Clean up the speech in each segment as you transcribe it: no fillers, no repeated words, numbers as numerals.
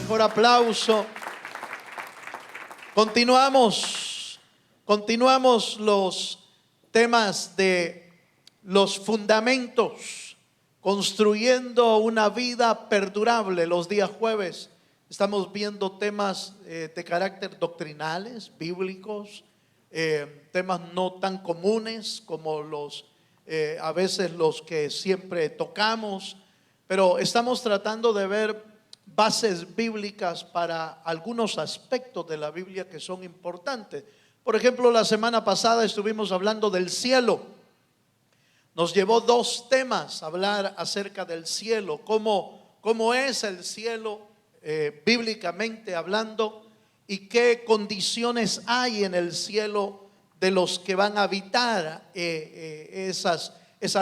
Mejor aplauso. Continuamos los temas de los fundamentos, construyendo una vida perdurable. Los días jueves estamos viendo temas de carácter doctrinales, bíblicos, temas no tan comunes como a veces los que siempre tocamos, pero estamos tratando de ver bases bíblicas para algunos aspectos de la Biblia que son importantes. Por ejemplo, la semana pasada estuvimos hablando del cielo. Nos llevó 2 temas hablar acerca del cielo, cómo es el cielo bíblicamente hablando, y qué condiciones hay en el cielo de los que van a habitar esas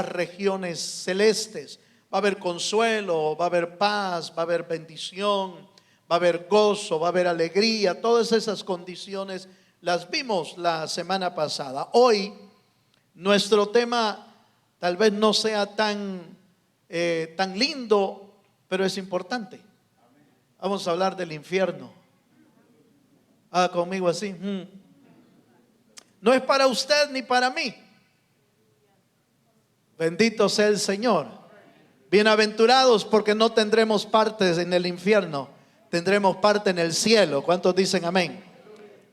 regiones celestes. Va a haber consuelo, va a haber paz, va a haber bendición, va a haber gozo, va a haber alegría. Todas esas condiciones las vimos la semana pasada. Hoy nuestro tema tal vez no sea tan lindo, pero es importante. Vamos a hablar del infierno. Conmigo así. No es para usted ni para mí. Bendito sea el Señor. Bienaventurados, porque no tendremos partes en el infierno, tendremos parte en el cielo. ¿Cuántos dicen amén?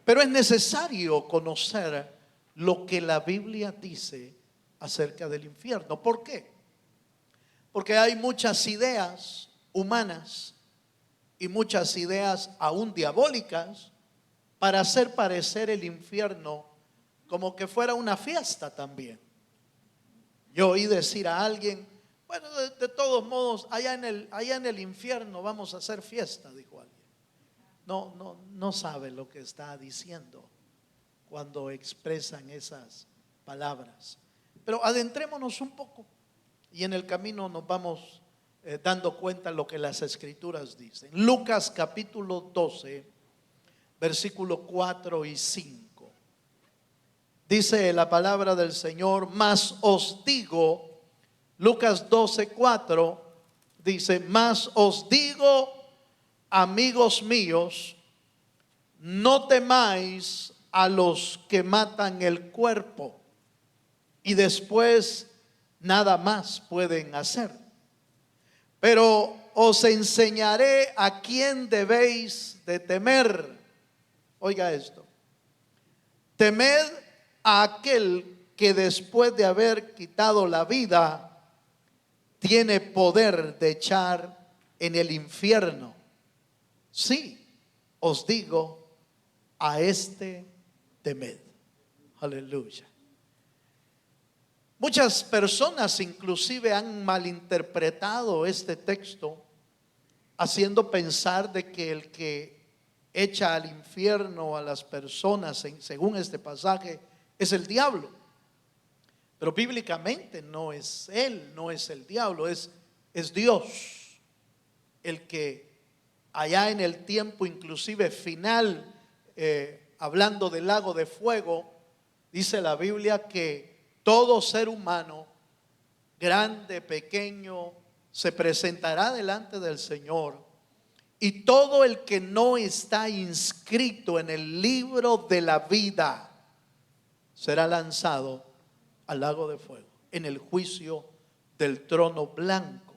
Pero es necesario conocer lo que la Biblia dice acerca del infierno. ¿Por qué? Porque hay muchas ideas humanas y muchas ideas aún diabólicas para hacer parecer el infierno como que fuera una fiesta también. Yo oí decir a alguien: bueno, de todos modos, allá en el infierno vamos a hacer fiesta, dijo alguien. No sabe lo que está diciendo cuando expresan esas palabras. Pero adentrémonos un poco y en el camino nos vamos dando cuenta de lo que las Escrituras dicen. Lucas capítulo 12, versículo 4 y 5. Dice la palabra del Señor: mas os digo, Lucas 12:4 dice: mas os digo, amigos míos, no temáis a los que matan el cuerpo y después nada más pueden hacer, pero os enseñaré a quién debéis de temer. Oiga esto: temed a aquel que después de haber quitado la vida tiene poder de echar en el infierno. Sí, os digo, a este temed. Aleluya. Muchas personas inclusive han malinterpretado este texto, haciendo pensar de que el que echa al infierno a las personas, según este pasaje, es el diablo. Pero bíblicamente no es él, no es el diablo, es Dios el que allá en el tiempo inclusive final, hablando del lago de fuego, dice la Biblia que todo ser humano, grande, pequeño, se presentará delante del Señor, y todo el que no está inscrito en el libro de la vida será lanzado al lago de fuego, en el juicio del trono blanco.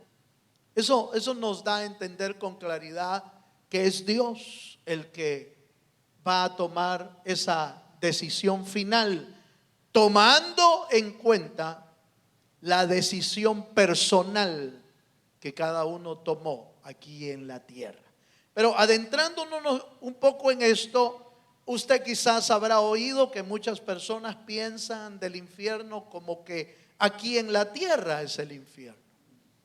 Eso nos da a entender con claridad que es Dios el que va a tomar esa decisión final, tomando en cuenta la decisión personal que cada uno tomó aquí en la tierra. Pero adentrándonos un poco en esto, usted quizás habrá oído que muchas personas piensan del infierno como que aquí en la tierra es el infierno,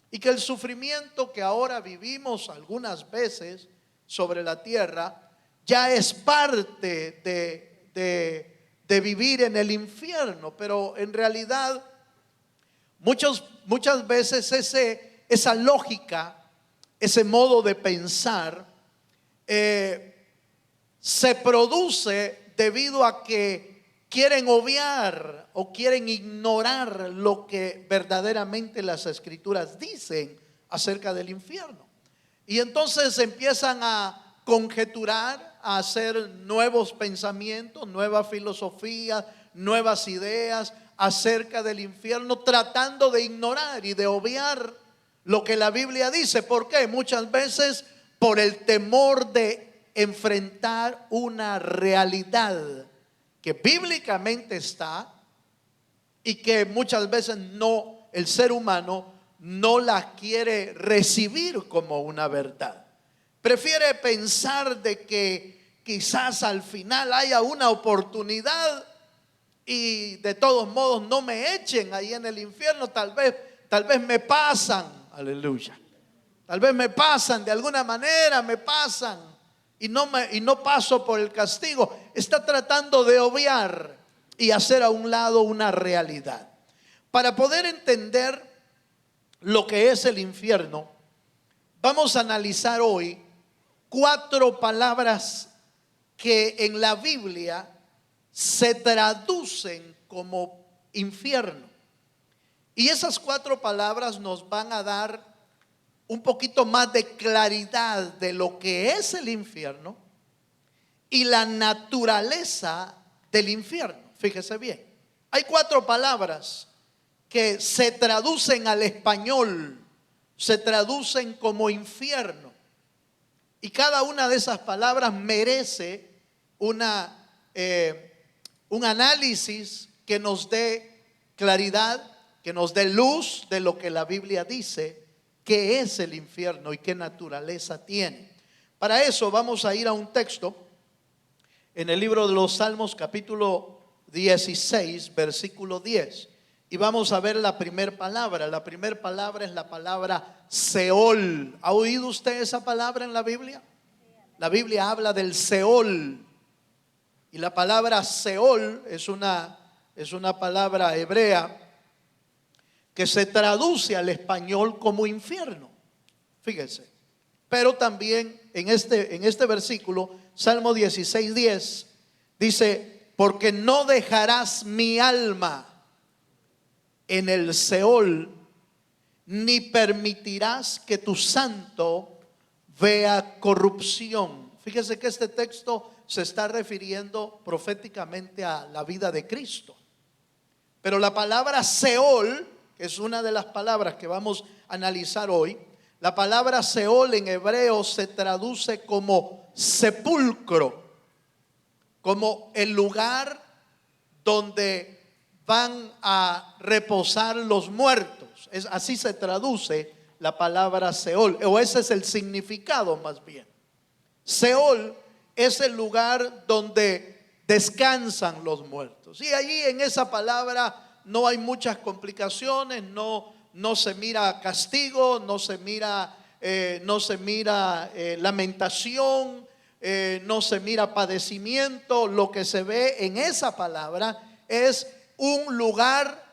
y que el sufrimiento que ahora vivimos algunas veces sobre la tierra ya es parte de vivir en el infierno. Pero en realidad muchas veces esa lógica, ese modo de pensar se produce debido a que quieren obviar o quieren ignorar lo que verdaderamente las Escrituras dicen acerca del infierno. Y entonces empiezan a conjeturar, a hacer nuevos pensamientos, nuevas filosofías, nuevas ideas acerca del infierno, tratando de ignorar y de obviar lo que la Biblia dice. ¿Por qué? Muchas veces por el temor de enfrentar una realidad que bíblicamente está y que muchas veces no, el ser humano no la quiere recibir como una verdad. Prefiere pensar de que quizás al final haya una oportunidad y de todos modos no me echen ahí en el infierno. Tal vez me pasan, aleluya. Tal vez me pasan de alguna manera, me pasan y no paso por el castigo. Está tratando de obviar y hacer a un lado una realidad. Para poder entender lo que es el infierno, vamos a analizar hoy 4 palabras que en la Biblia se traducen como infierno. Y esas 4 palabras nos van a dar un poquito más de claridad de lo que es el infierno y la naturaleza del infierno. Fíjese bien, hay 4 palabras que se traducen al español, se traducen como infierno. Y cada una de esas palabras merece un análisis que nos dé claridad, que nos dé luz de lo que la Biblia dice que es el infierno y qué naturaleza tiene. Para eso vamos a ir a un texto en el libro de los Salmos, capítulo 16, versículo 10. Y vamos a ver la primera palabra. La primera palabra es la palabra Seol. ¿Ha oído usted esa palabra en la Biblia? La Biblia habla del Seol. Y la palabra Seol es una palabra hebrea que se traduce al español como infierno. Fíjense. Pero también en este versículo, Salmo 16:10, dice: porque no dejarás mi alma en el Seol, ni permitirás que tu santo vea corrupción. Fíjese que este texto se está refiriendo proféticamente a la vida de Cristo. Pero la palabra Seol, que es una de las palabras que vamos a analizar hoy, la palabra Seol en hebreo se traduce como sepulcro, como el lugar donde van a reposar los muertos. Así se traduce la palabra Seol, o ese es el significado más bien. Seol es el lugar donde descansan los muertos. Y allí en esa palabra no hay muchas complicaciones, no se mira castigo, no se mira lamentación, no se mira padecimiento. Lo que se ve en esa palabra es un lugar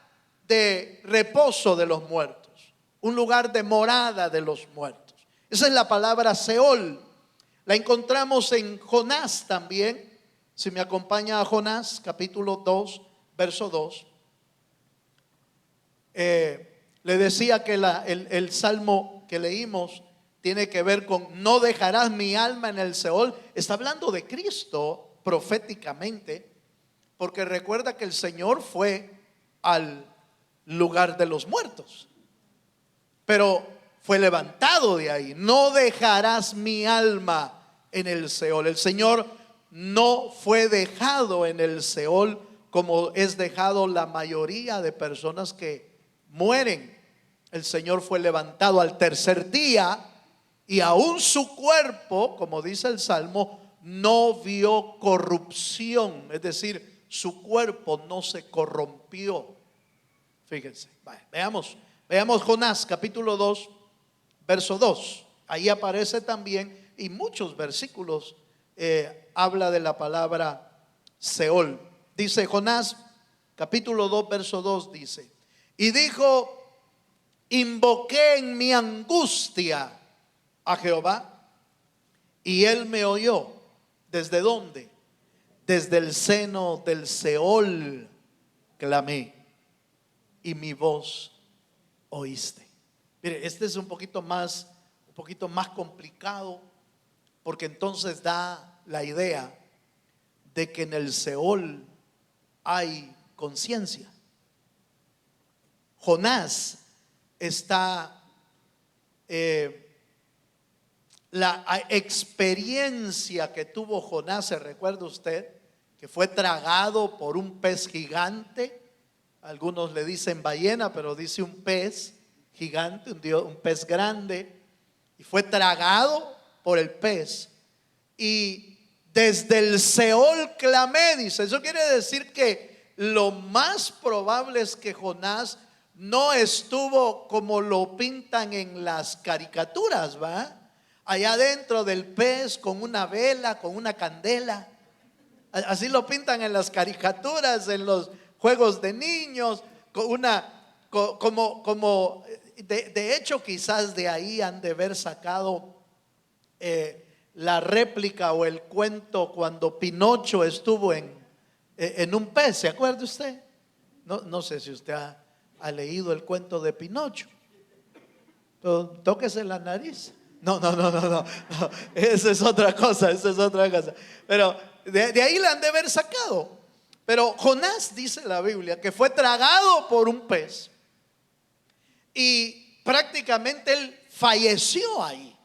de reposo de los muertos, un lugar de morada de los muertos. Esa es la palabra Seol. La encontramos en Jonás también. Si me acompaña a Jonás, capítulo 2, verso 2. Le decía que el salmo que leímos tiene que ver con no dejarás mi alma en el Seol. Está hablando de Cristo proféticamente, porque recuerda que el Señor fue al lugar de los muertos, pero fue levantado de ahí. No dejarás mi alma en el Seol. El Señor no fue dejado en el Seol como es dejado la mayoría de personas que mueren. El Señor fue levantado al tercer día y aún su cuerpo, como dice el Salmo, no vio corrupción. Es decir, su cuerpo no se corrompió. Fíjense, veamos Jonás capítulo 2, verso 2. Ahí aparece también, y muchos versículos habla de la palabra Seol. Dice Jonás capítulo 2, verso 2, dice: y dijo, invoqué en mi angustia a Jehová, y él me oyó. ¿Desde dónde? Desde el seno del Seol clamé, y mi voz oíste. Mire, este es un poquito más poquito más complicado, porque entonces da la idea de que en el Seol hay conciencia. Jonás está, la experiencia que tuvo Jonás, ¿se recuerda usted? Que fue tragado por un pez gigante. Algunos le dicen ballena, pero dice un pez gigante, un pez grande, y fue tragado por el pez. Y desde el Seol clamé, dice. Eso quiere decir que lo más probable es que Jonás no estuvo como lo pintan en las caricaturas, ¿va? Allá dentro del pez con una vela, con una candela. Así lo pintan en las caricaturas, en los juegos de niños, con de hecho quizás de ahí han de haber sacado la réplica o el cuento cuando Pinocho estuvo en un pez. ¿Se acuerda usted? No sé si usted ha leído el cuento de Pinocho. Pero tóquese la nariz. No. Esa es otra cosa, Pero de ahí la han de haber sacado. Pero Jonás, dice la Biblia, que fue tragado por un pez. Y prácticamente él falleció ahí.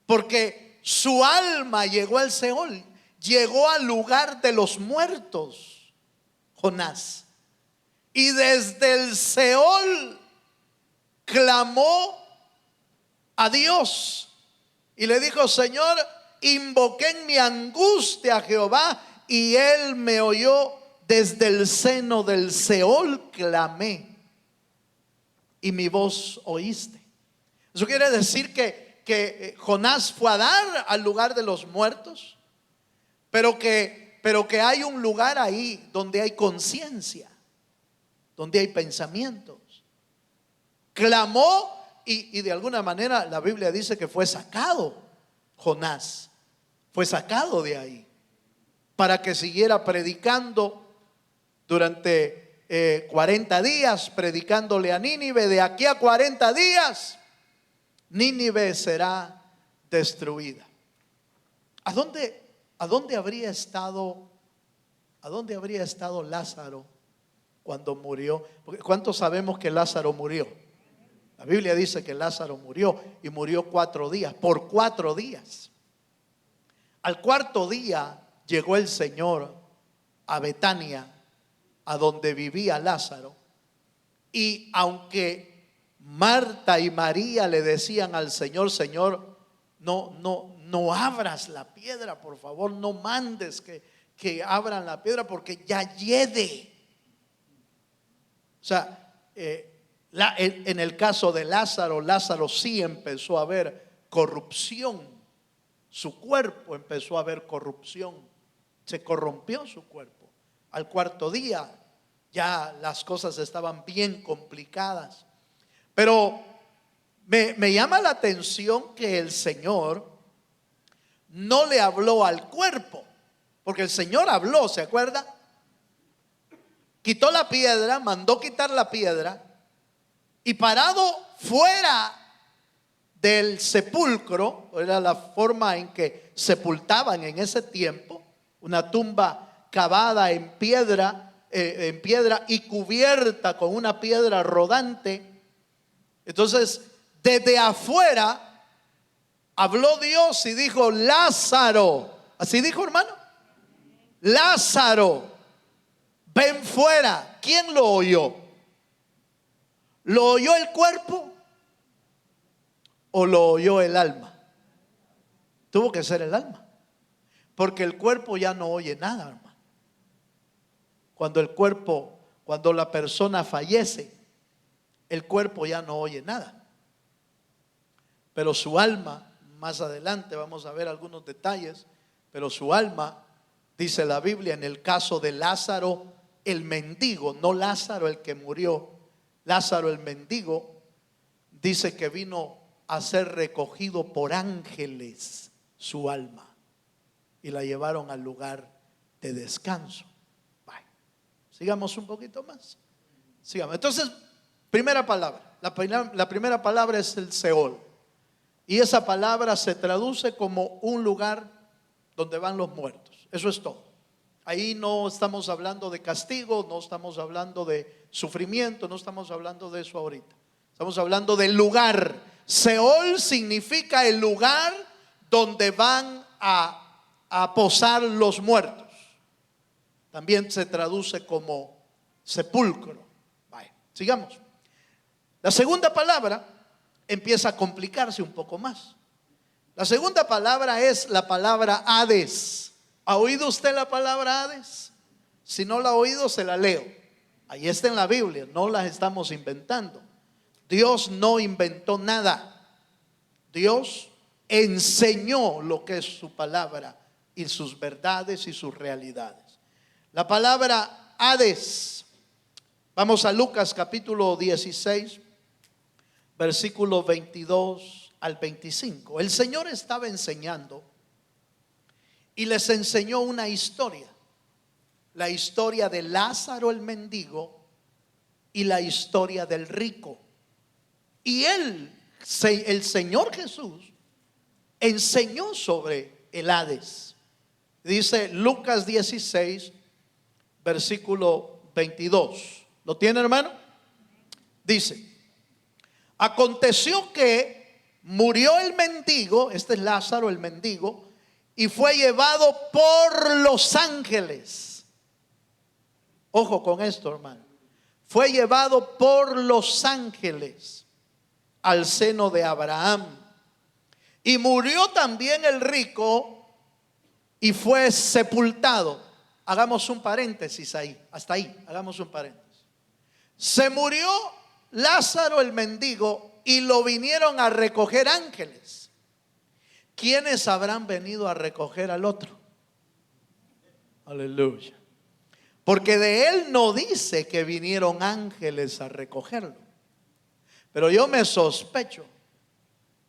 Porque su alma llegó al Seol, llegó al lugar de los muertos, Jonás. Y desde el Seol clamó a Dios y le dijo: Señor, invoqué en mi angustia a Jehová y él me oyó. Desde el seno del Seol clamé y mi voz oíste. Eso quiere decir que Jonás fue a dar al lugar de los muertos, pero que hay un lugar ahí donde hay conciencia, donde hay pensamientos. Clamó y de alguna manera la Biblia dice que fue sacado. Jonás fue sacado de ahí para que siguiera predicando durante 40 días, predicándole a Nínive. De aquí a 40 días Nínive será destruida. ¿A dónde habría estado Lázaro cuando murió? Porque ¿cuántos sabemos que Lázaro murió? La Biblia dice que Lázaro murió y murió 4 días, por 4 días. Al cuarto día llegó el Señor a Betania, a donde vivía Lázaro. Y aunque Marta y María le decían al Señor: Señor, no abras la piedra, por favor, no mandes que abran la piedra porque ya hiede. O sea, en el caso de Lázaro sí empezó a haber corrupción. Su cuerpo empezó a haber corrupción. Se corrompió su cuerpo. Al cuarto día ya las cosas estaban bien complicadas. Pero me llama la atención que el Señor no le habló al cuerpo, porque el Señor habló, ¿se acuerda? Quitó la piedra, mandó quitar la piedra, y parado fuera del sepulcro, era la forma en que sepultaban en ese tiempo, una tumba cavada en piedra y cubierta con una piedra rodante. Entonces, desde afuera habló Dios y dijo: Lázaro. Así dijo, hermano: Lázaro, ven fuera. ¿Quién lo oyó? ¿Lo oyó el cuerpo o lo oyó el alma? Tuvo que ser el alma, porque el cuerpo ya no oye nada, hermano. Cuando la persona fallece, el cuerpo ya no oye nada, pero su alma, más adelante vamos a ver algunos detalles, pero su alma, dice la Biblia, en el caso de Lázaro el mendigo, no Lázaro el que murió, Lázaro el mendigo, dice que vino a ser recogido por ángeles su alma y la llevaron al lugar de descanso. Bueno, sigamos un poquito más. Sigamos. Entonces, primera palabra. La primera palabra es el Seol. Y esa palabra se traduce como un lugar donde van los muertos. Eso es todo. Ahí no estamos hablando de castigo, no estamos hablando de sufrimiento, no estamos hablando de eso ahorita. Estamos hablando del lugar. Seol significa el lugar donde van a posar los muertos. También se traduce como sepulcro. Vaya, sigamos. La segunda palabra empieza a complicarse un poco más. La segunda palabra es la palabra Hades. ¿Ha oído usted la palabra Hades? Si no la ha oído, se la leo. Ahí está en la Biblia, no la estamos inventando. Dios no inventó nada. Dios enseñó lo que es su palabra y sus verdades y sus realidades. La palabra Hades. Vamos a Lucas capítulo 16, versículo 22 al 25. El Señor estaba enseñando y les enseñó una historia. La historia de Lázaro el mendigo y la historia del rico. Y el Señor Jesús enseñó sobre el Hades. Dice Lucas 16, versículo 22. ¿Lo tiene, hermano? Dice: aconteció que murió el mendigo, este es Lázaro el mendigo, y fue llevado por los ángeles. Ojo con esto, hermano. Fue llevado por los ángeles al seno de Abraham. Y murió también el rico y fue sepultado. Hagamos un paréntesis ahí, hasta ahí, hagamos un paréntesis. Se murió Lázaro el mendigo y lo vinieron a recoger ángeles. ¿Quiénes habrán venido a recoger al otro? Aleluya. Porque de él no dice que vinieron ángeles a recogerlo. Pero yo me sospecho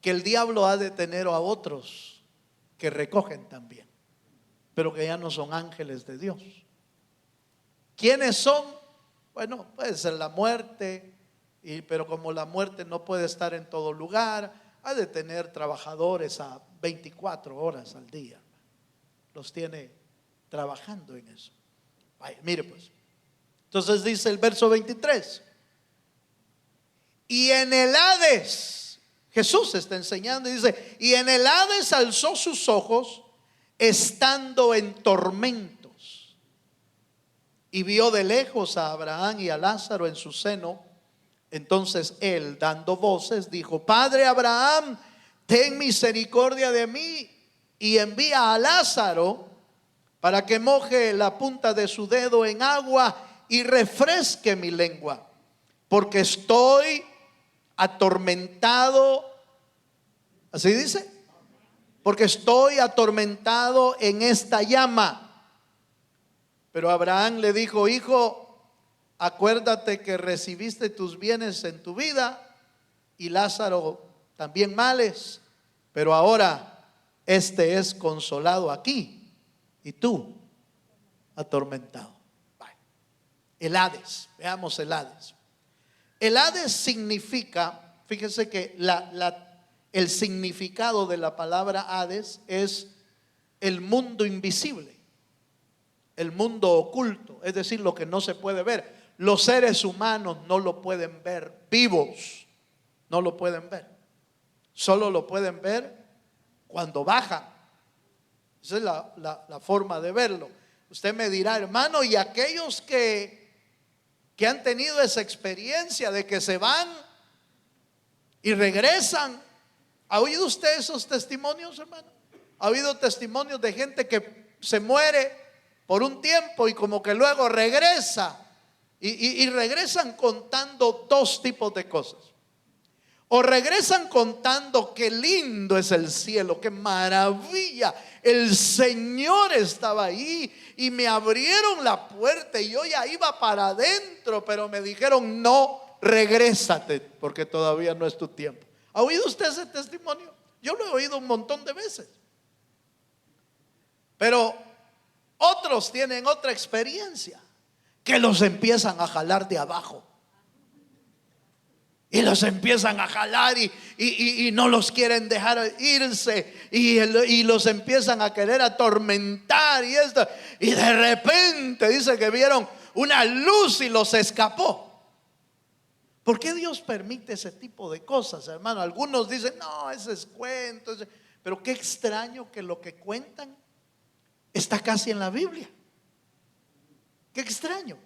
que el diablo ha de tener a otros que recogen también, pero que ya no son ángeles de Dios. ¿Quiénes son? Bueno, puede ser la muerte, pero como la muerte no puede estar en todo lugar, ha de tener trabajadores a 24 horas al día. Los tiene trabajando en eso. Vaya, mire pues. Entonces dice el verso 23. Y en el Hades, Jesús está enseñando y dice: y en el Hades alzó sus ojos estando en tormentos, y vio de lejos a Abraham y a Lázaro en su seno. Entonces él, dando voces, dijo: Padre Abraham, ten misericordia de mí y envía a Lázaro para que moje la punta de su dedo en agua y refresque mi lengua, porque estoy atormentado. ¿Así dice? Porque estoy atormentado en esta llama. Pero Abraham le dijo: hijo, acuérdate que recibiste tus bienes en tu vida y Lázaro también males, pero ahora este es consolado aquí y tú atormentado. El Hades, veamos el Hades. El Hades significa, fíjense que el significado de la palabra Hades es el mundo invisible, el mundo oculto, es decir, lo que no se puede ver. Los seres humanos no lo pueden ver vivos, no lo pueden ver. Solo lo pueden ver cuando bajan. Esa es la forma de verlo. Usted me dirá: hermano, y aquellos que han tenido esa experiencia de que se van y regresan, ¿ha oído usted esos testimonios, hermano? ¿Ha oído testimonios de gente que se muere por un tiempo y como que luego regresa? Y regresan contando dos tipos de cosas. O regresan contando qué lindo es el cielo, qué maravilla, el Señor estaba ahí y me abrieron la puerta y yo ya iba para adentro, pero me dijeron: no, regrésate porque todavía no es tu tiempo. ¿Ha oído usted ese testimonio? Yo lo he oído un montón de veces. Pero otros tienen otra experiencia, que los empiezan a jalar de abajo. y los empiezan a jalar y no los quieren dejar irse y los empiezan a querer atormentar y esto, y de repente dice que vieron una luz y los escapó. ¿Por qué Dios permite ese tipo de cosas, hermano? Algunos dicen, no, ese es cuento, pero qué extraño que lo que cuentan está casi en la Biblia. Qué extraño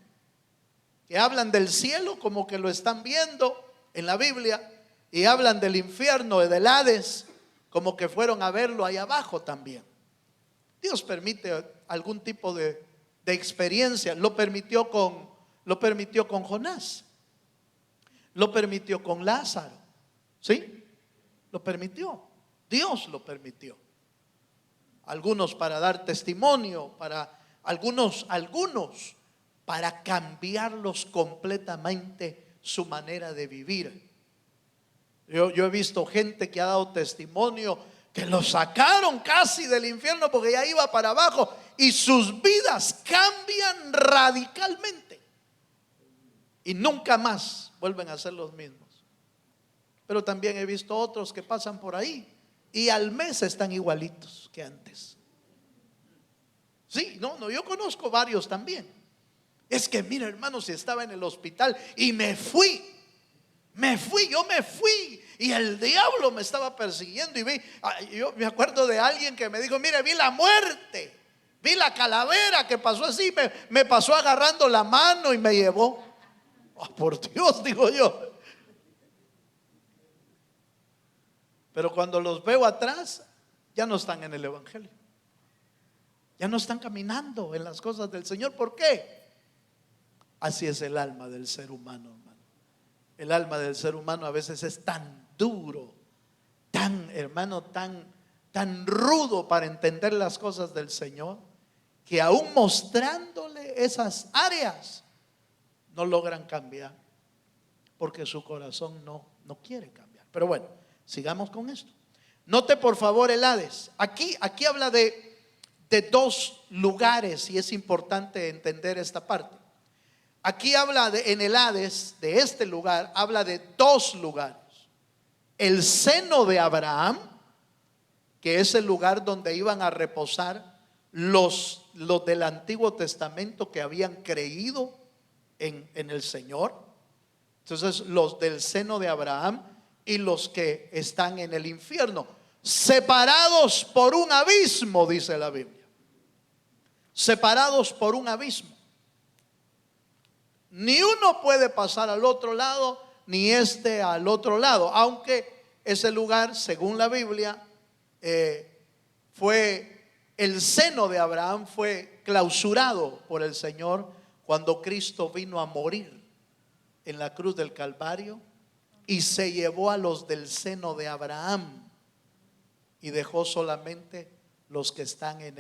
que hablan del cielo como que lo están viendo en la Biblia, y hablan del infierno, del Hades, como que fueron a verlo ahí abajo también. Dios permite algún tipo de experiencia. Lo permitió con Jonás, lo permitió con Lázaro, ¿sí? Lo permitió, Dios lo permitió. Algunos para dar testimonio, para algunos para cambiarlos completamente su manera de vivir. Yo he visto gente que ha dado testimonio que lo sacaron casi del infierno porque ya iba para abajo, y sus vidas cambian radicalmente y nunca más vuelven a ser los mismos. Pero también he visto otros que pasan por ahí y al mes están igualitos que antes. Sí, no, yo conozco varios también. Es que mira, hermano, si estaba en el hospital y me fui y el diablo me estaba persiguiendo y yo me acuerdo de alguien que me dijo, mire, vi la muerte, vi la calavera que pasó así, me pasó agarrando la mano y me llevó. Oh, por Dios, digo yo. Pero cuando los veo atrás, ya no están en el evangelio, ya no están caminando en las cosas del Señor. ¿Por qué? Así es el alma del ser humano, hermano. El alma del ser humano a veces es tan duro, tan rudo para entender las cosas del Señor, que aún mostrándole esas áreas no logran cambiar, porque su corazón no quiere cambiar. Pero bueno, sigamos con esto. Note por favor el Hades. Aquí habla de dos lugares, y es importante entender esta parte. Aquí habla en el Hades, de este lugar, habla de dos lugares. El seno de Abraham, que es el lugar donde iban a reposar los del Antiguo Testamento que habían creído en el Señor. Entonces, los del seno de Abraham y los que están en el infierno, separados por un abismo, dice la Biblia. Separados por un abismo. Ni uno puede pasar al otro lado, ni este al otro lado, aunque ese lugar, según la Biblia, fue el seno de Abraham, fue clausurado por el Señor cuando Cristo vino a morir en la cruz del Calvario y se llevó a los del seno de Abraham y dejó solamente los que están en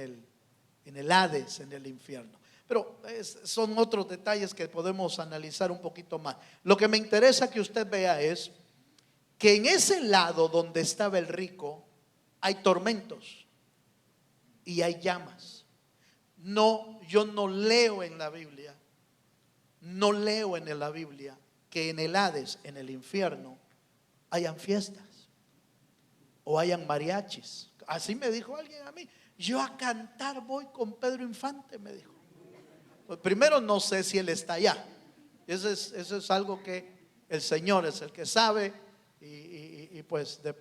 el Hades, en el infierno. Pero son otros detalles que podemos analizar un poquito más. Lo que me interesa que usted vea es que en ese lado donde estaba el rico hay tormentos y hay llamas. Yo no leo en la Biblia, que en el Hades, en el infierno, hayan fiestas o hayan mariachis. Así me dijo alguien a mí. Yo a cantar voy con Pedro Infante, me dijo. Pues primero, no sé si él está allá. Eso es algo que el Señor es el que sabe, y pues de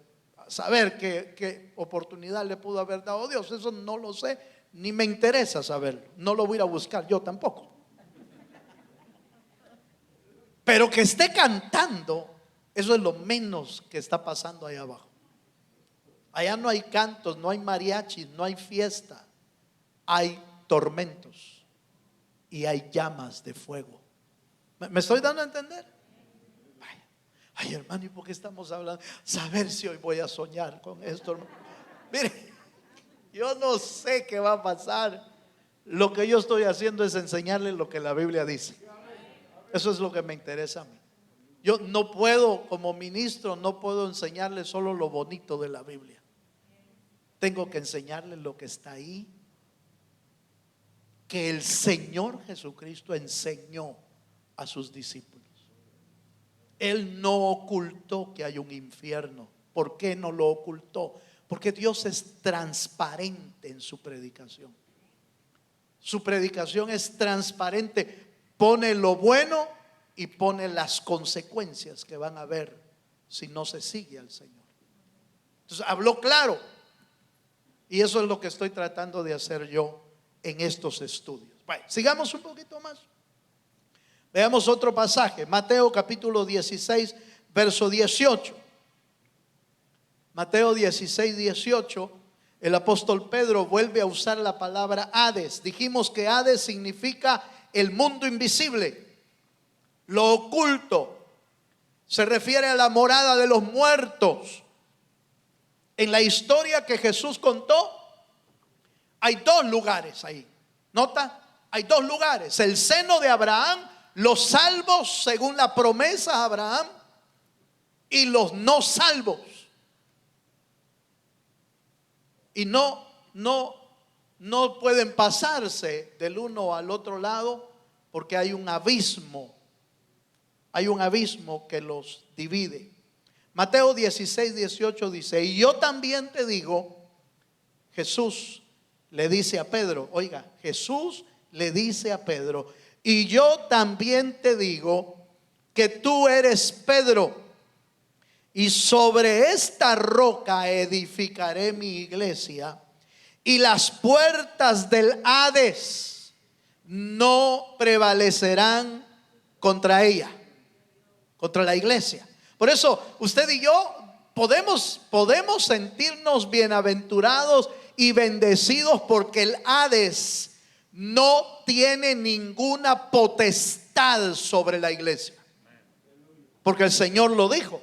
saber qué oportunidad le pudo haber dado Dios, eso no lo sé, ni me interesa saberlo. No lo voy a ir a buscar yo tampoco. Pero que esté cantando, eso es lo menos que está pasando ahí abajo. Allá no hay cantos, no hay mariachis, no hay fiesta. Hay tormentos y hay llamas de fuego. ¿Me estoy dando a entender? Ay, hermano, ¿y por qué estamos hablando? Saber si hoy voy a soñar con esto, hermano. Mire, yo no sé qué va a pasar. Lo que yo estoy haciendo es enseñarle lo que la Biblia dice. Eso es lo que me interesa a mí. Yo no puedo, como ministro, no puedo enseñarle solo lo bonito de la Biblia. Tengo que enseñarle lo que está ahí, que el Señor Jesucristo enseñó a sus discípulos. Él no ocultó que hay un infierno. ¿Por qué no lo ocultó? Porque Dios es transparente en su predicación. Su predicación es transparente. Pone lo bueno y pone las consecuencias que van a haber si no se sigue al Señor. Entonces habló claro. Y eso es lo que estoy tratando de hacer yo en estos estudios. Bueno, sigamos un poquito más. Veamos otro pasaje. Mateo capítulo 16, verso 18. Mateo 16, 18. El apóstol Pedro vuelve a usar la palabra Hades. Dijimos que Hades significa el mundo invisible, lo oculto. Se refiere a la morada de los muertos. En la historia que Jesús contó, hay dos lugares ahí. ¿Nota? Hay dos lugares. El seno de Abraham, los salvos según la promesa de Abraham, y los no salvos. Y no pueden pasarse del uno al otro lado porque hay un abismo. Hay un abismo que los divide. Mateo 16, 18 dice: y yo también te digo, Jesús le dice a Pedro, oiga, Jesús le dice a Pedro, y yo también te digo que tú eres Pedro, y sobre esta roca edificaré mi iglesia, y las puertas del Hades no prevalecerán contra ella, contra la iglesia. Por eso usted y yo podemos sentirnos bienaventurados y bendecidos porque el Hades no tiene ninguna potestad sobre la iglesia. Porque el Señor lo dijo.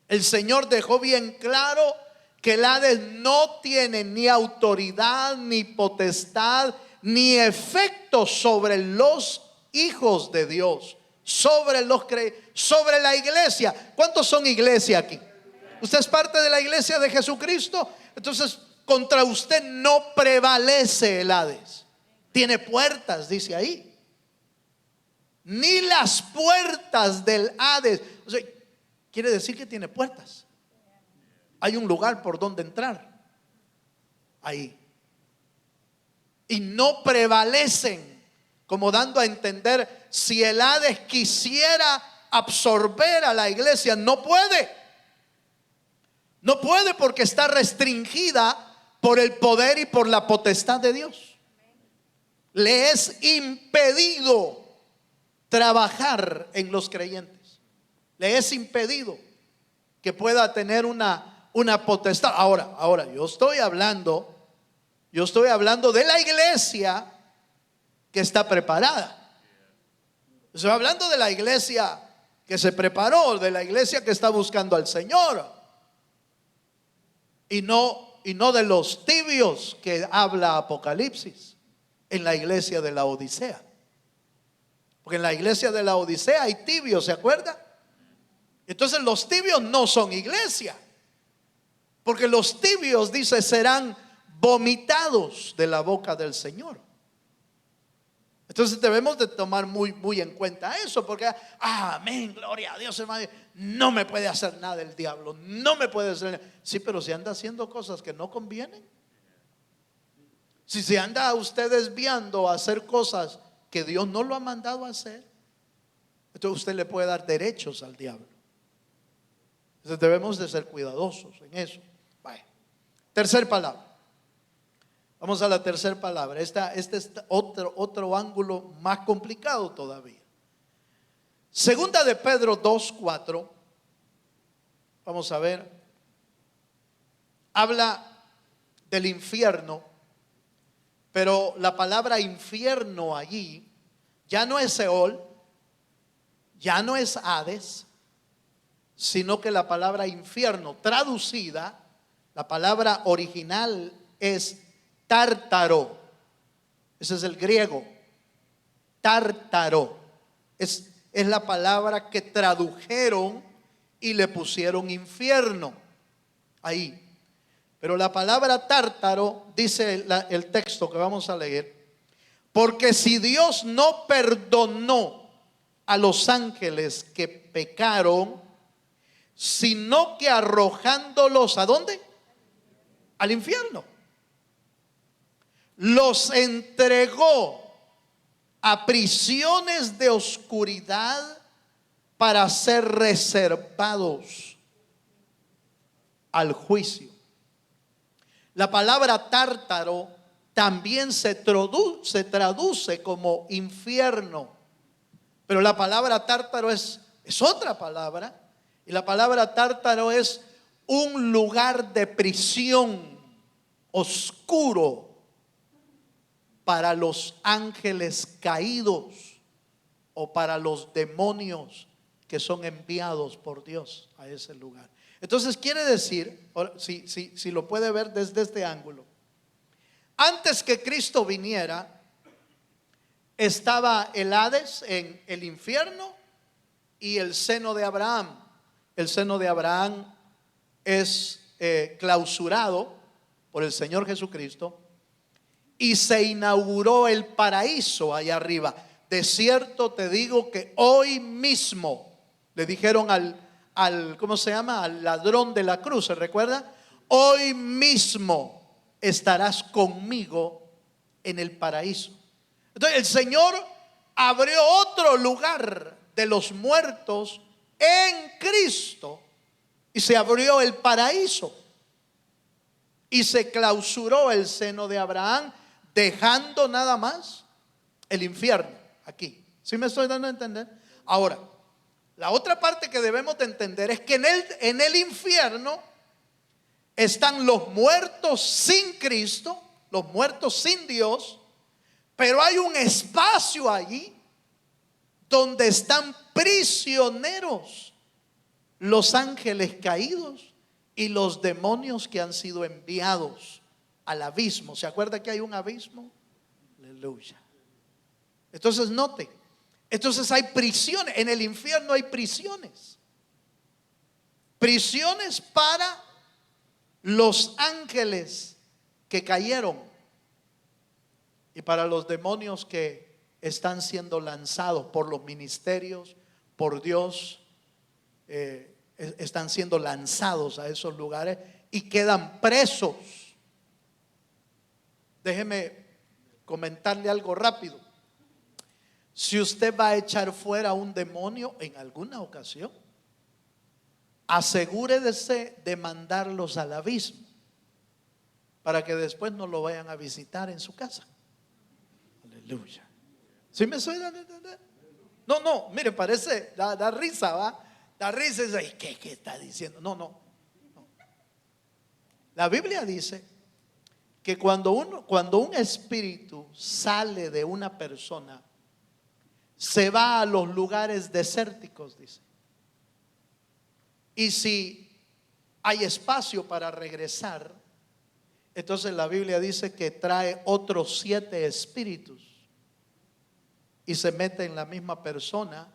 El Señor dejó bien claro que el Hades no tiene ni autoridad, ni potestad, ni efecto sobre los hijos de Dios, sobre la iglesia. ¿Cuántos son iglesia aquí? ¿Usted es parte de la iglesia de Jesucristo? Entonces contra usted no prevalece el Hades. Tiene puertas, dice ahí. Ni las puertas del Hades. O sea, quiere decir que tiene puertas. Hay un lugar por donde entrar ahí. Y no prevalecen, como dando a entender, si el Hades quisiera absorber a la iglesia, no puede. No puede porque está restringida por el poder y por la potestad de Dios. Le es impedido trabajar en los creyentes. Le es impedido que pueda tener una potestad. Ahora, yo estoy hablando de la iglesia que está preparada. Estoy hablando de la iglesia que se preparó, de la iglesia que está buscando al Señor. Y no de los tibios que habla Apocalipsis en la iglesia de la Odisea. Porque en la iglesia de la Odisea hay tibios, ¿se acuerda? Entonces los tibios no son iglesia. Porque los tibios, dice, serán vomitados de la boca del Señor. Entonces debemos de tomar muy en cuenta eso, porque amén, gloria a Dios, hermano, no me puede hacer nada el diablo, no me puede hacer nada. Sí, pero si anda haciendo cosas que no convienen, si se anda usted desviando a hacer cosas que Dios no lo ha mandado a hacer, entonces usted le puede dar derechos al diablo. Entonces debemos de ser cuidadosos en eso. Vaya. Tercer palabra. Vamos a la tercera palabra. Este es otro ángulo más complicado todavía. Segunda de Pedro 2:4. Vamos a ver. Habla del infierno, pero la palabra infierno allí ya no es Seol, ya no es Hades, sino que la palabra infierno traducida, la palabra original es Tártaro. Ese es el griego. Tártaro es la palabra que tradujeron y le pusieron infierno ahí. Pero la palabra tártaro, dice el texto que vamos a leer, porque si Dios no perdonó a los ángeles que pecaron, sino que arrojándolos ¿a dónde? Al infierno. Los entregó a prisiones de oscuridad para ser reservados al juicio. La palabra tártaro también se traduce como infierno, pero la palabra tártaro es otra palabra, y la palabra tártaro es un lugar de prisión oscuro para los ángeles caídos o para los demonios que son enviados por Dios a ese lugar. Entonces quiere decir, si lo puede ver desde este ángulo, antes que Cristo viniera, estaba el Hades, en el infierno, y el seno de Abraham. El seno de Abraham es clausurado por el Señor Jesucristo, y se inauguró el paraíso allá arriba. De cierto te digo que hoy mismo, le dijeron al ¿cómo se llama? Al ladrón de la cruz, ¿se recuerda? Hoy mismo estarás conmigo en el paraíso. Entonces el Señor abrió otro lugar de los muertos en Cristo, y se abrió el paraíso y se clausuró el seno de Abraham, dejando nada más el infierno aquí. ¿Sí me estoy dando a entender? Ahora, la otra parte que debemos de entender es que en el infierno están los muertos sin Cristo, los muertos sin Dios, pero hay un espacio allí donde están prisioneros los ángeles caídos y los demonios que han sido enviados al abismo. ¿Se acuerda que hay un abismo? Aleluya. Entonces note, entonces hay prisiones, en el infierno hay prisiones. Prisiones para los ángeles que cayeron y para los demonios que están siendo lanzados por los ministerios, por Dios, están siendo lanzados a esos lugares y quedan presos. Déjeme comentarle algo rápido. Si usted va a echar fuera a un demonio en alguna ocasión, asegúrese de mandarlos al abismo para que después no lo vayan a visitar en su casa. Aleluya. ¿Sí me estoy dando a entender? No, mire, parece, da risa, ¿va? Da risa y dice, ¿qué está diciendo? No. La Biblia dice que cuando un espíritu sale de una persona, se va a los lugares desérticos, dice. Y si hay espacio para regresar, entonces la Biblia dice que trae otros 7 espíritus y se mete en la misma persona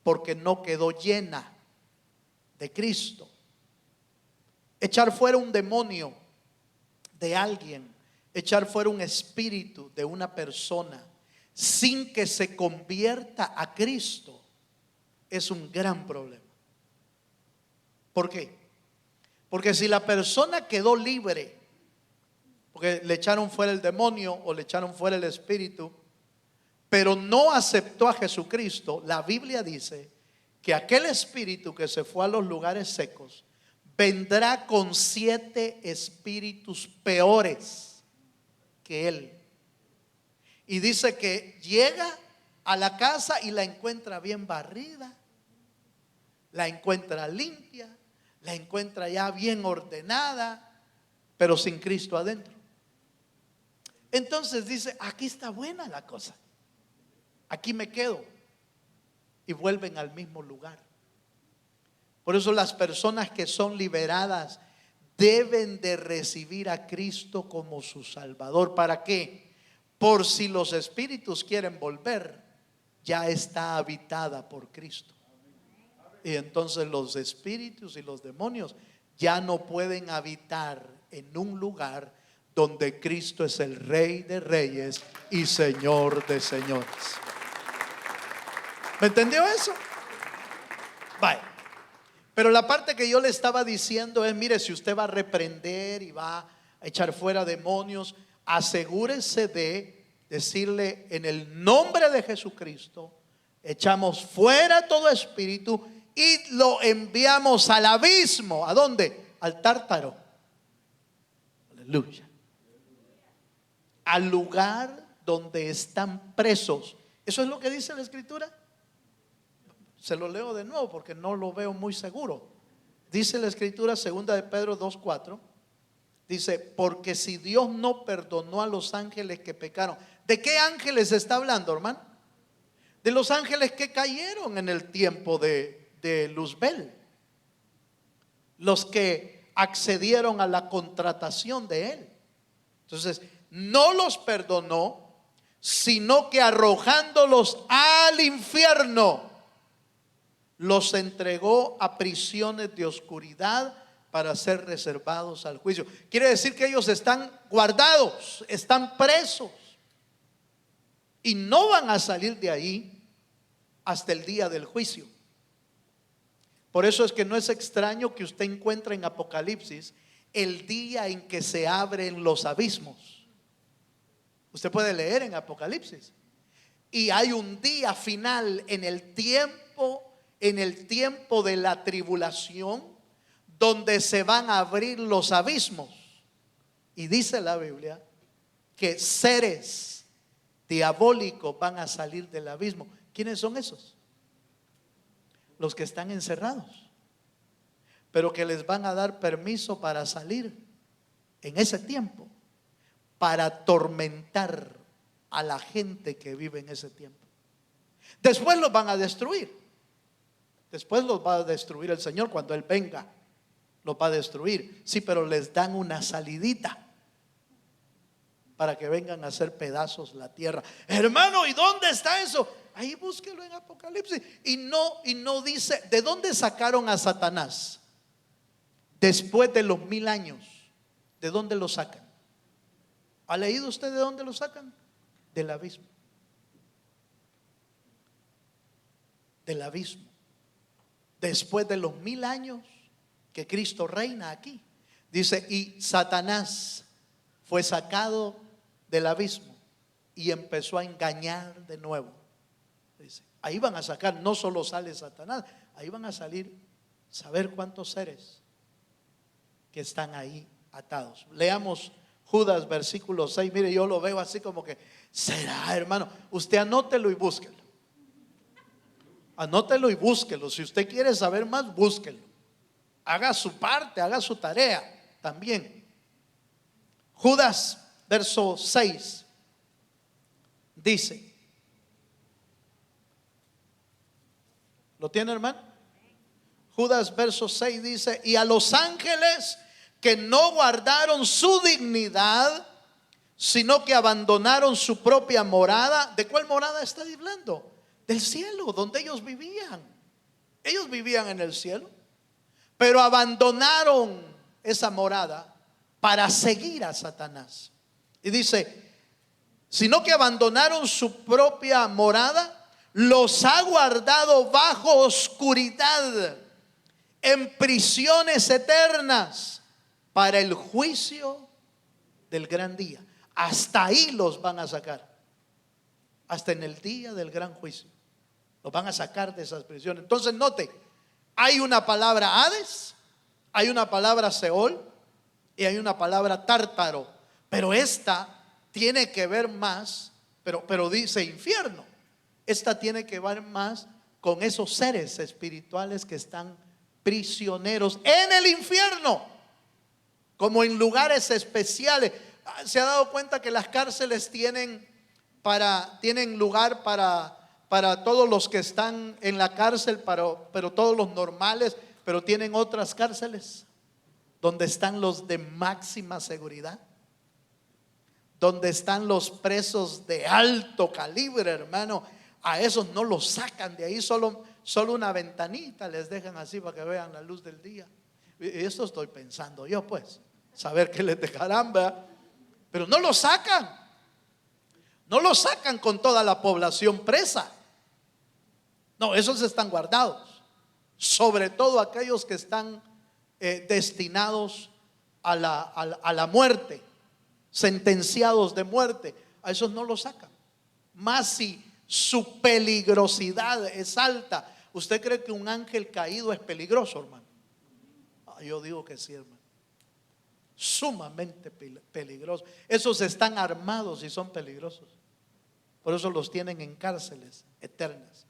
porque no quedó llena de Cristo. Echar fuera un demonio de alguien, echar fuera un espíritu de una persona sin que se convierta a Cristo es un gran problema. ¿Por qué? Porque si la persona quedó libre, porque le echaron fuera el demonio o le echaron fuera el espíritu, pero no aceptó a Jesucristo, la Biblia dice que aquel espíritu que se fue a los lugares secos vendrá con 7 espíritus peores que él. Y dice que llega a la casa y la encuentra bien barrida, la encuentra limpia, la encuentra ya bien ordenada, pero sin Cristo adentro. Entonces dice, aquí está buena la cosa, aquí me quedo, y vuelven al mismo lugar. Por eso las personas que son liberadas deben de recibir a Cristo como su Salvador. ¿Para qué? Por si los espíritus quieren volver, ya está habitada por Cristo. Y entonces los espíritus y los demonios ya no pueden habitar en un lugar donde Cristo es el Rey de Reyes y Señor de Señores. ¿Me entendió eso? Vaya. Pero la parte que yo le estaba diciendo es, mire, si usted va a reprender y va a echar fuera demonios, asegúrese de decirle: en el nombre de Jesucristo, echamos fuera todo espíritu y lo enviamos al abismo. ¿A dónde? Al Tártaro. Aleluya. Al lugar donde están presos. ¿Eso es lo que dice la Escritura? Se lo leo de nuevo porque no lo veo muy seguro. Dice la Escritura, segunda de Pedro 2:4. Dice: porque si Dios no perdonó a los ángeles que pecaron. ¿De qué ángeles está hablando, hermano? De los ángeles que cayeron en el tiempo de Luzbel, los que accedieron a la contratación de él. Entonces, no los perdonó, sino que arrojándolos al infierno, los entregó a prisiones de oscuridad para ser reservados al juicio. Quiere decir que ellos están guardados, están presos y no van a salir de ahí hasta el día del juicio. Por eso es que no es extraño que usted encuentre en Apocalipsis el día en que se abren los abismos. Usted puede leer en Apocalipsis, y hay un día final en el tiempo de la tribulación, donde se van a abrir los abismos. Y dice la Biblia que seres diabólicos van a salir del abismo. ¿Quiénes son esos? Los que están encerrados, pero que les van a dar permiso para salir en ese tiempo, para atormentar a la gente que vive en ese tiempo. Después los van a destruir. Después los va a destruir el Señor cuando Él venga. Los va a destruir. Sí, pero les dan una salidita para que vengan a hacer pedazos la tierra. Hermano, ¿y dónde está eso? Ahí búsquelo en Apocalipsis. Y no dice de dónde sacaron a Satanás después de los 1000 años. ¿De dónde lo sacan? ¿Ha leído usted de dónde lo sacan? Del abismo. Del abismo. Después de los 1000 años que Cristo reina aquí, dice: y Satanás fue sacado del abismo y empezó a engañar de nuevo. Dice, ahí van a sacar, no solo sale Satanás, ahí van a salir saber cuántos seres que están ahí atados. Leamos Judas versículo 6. Mire, yo lo veo así como que, ¿será, hermano? Usted anótelo y búsquelo. Anótelo y búsquelo. Si usted quiere saber más, búsquelo. Haga su parte, haga su tarea también. Judas verso 6 dice, ¿lo tiene, hermano? Judas verso 6 dice: y a los ángeles que no guardaron su dignidad, sino que abandonaron su propia morada. ¿De cuál morada está hablando? Del cielo, donde ellos vivían. Ellos vivían en el cielo, pero abandonaron esa morada para seguir a Satanás. Y dice, sino que abandonaron su propia morada, los ha guardado bajo oscuridad, en prisiones eternas, para el juicio del gran día. Hasta ahí los van a sacar, hasta en el día del gran juicio. Los van a sacar de esas prisiones. Entonces note, hay una palabra Hades, hay una palabra Seol y hay una palabra Tártaro. Pero esta tiene que ver más, pero dice infierno. Esta tiene que ver más con esos seres espirituales que están prisioneros en el infierno, como en lugares especiales. ¿Se ha dado cuenta que las cárceles tienen lugar para todos los que están en la cárcel, pero todos los normales, pero tienen otras cárceles donde están los de máxima seguridad, donde están los presos de alto calibre, hermano? A esos no los sacan de ahí, solo una ventanita les dejan así para que vean la luz del día. Y esto estoy pensando yo, pues, saber qué les dejarán, ¿verdad? Pero no los sacan. No los sacan con toda la población presa. No, esos están guardados. Sobre todo aquellos que están destinados a la muerte, sentenciados de muerte. A esos no los sacan. Más si su peligrosidad es alta. ¿Usted cree que un ángel caído es peligroso, hermano? Yo digo que sí, hermano. Sumamente peligroso. Esos están armados y son peligrosos. Por eso los tienen en cárceles eternas.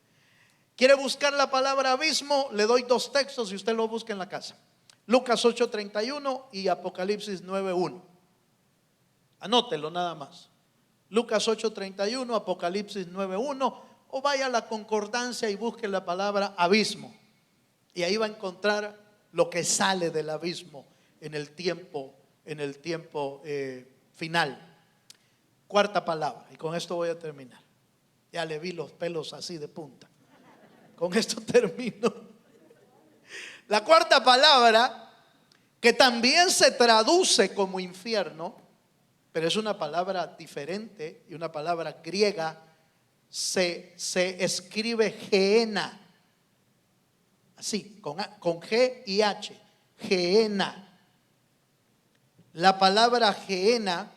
¿Quiere buscar la palabra abismo? Le doy dos textos y usted lo busca en la casa. Lucas 8:31 y Apocalipsis 9:1. Anótelo nada más. Lucas 8:31, Apocalipsis 9:1. O vaya a la concordancia y busque la palabra abismo. Y ahí va a encontrar lo que sale del abismo en el tiempo final. Cuarta palabra, y con esto voy a terminar. Ya le vi los pelos así de punta. Con esto termino. La cuarta palabra, que también se traduce como infierno, pero es una palabra diferente y una palabra griega, se escribe Gehenna, así, con G y H, Gehenna. La palabra Gehenna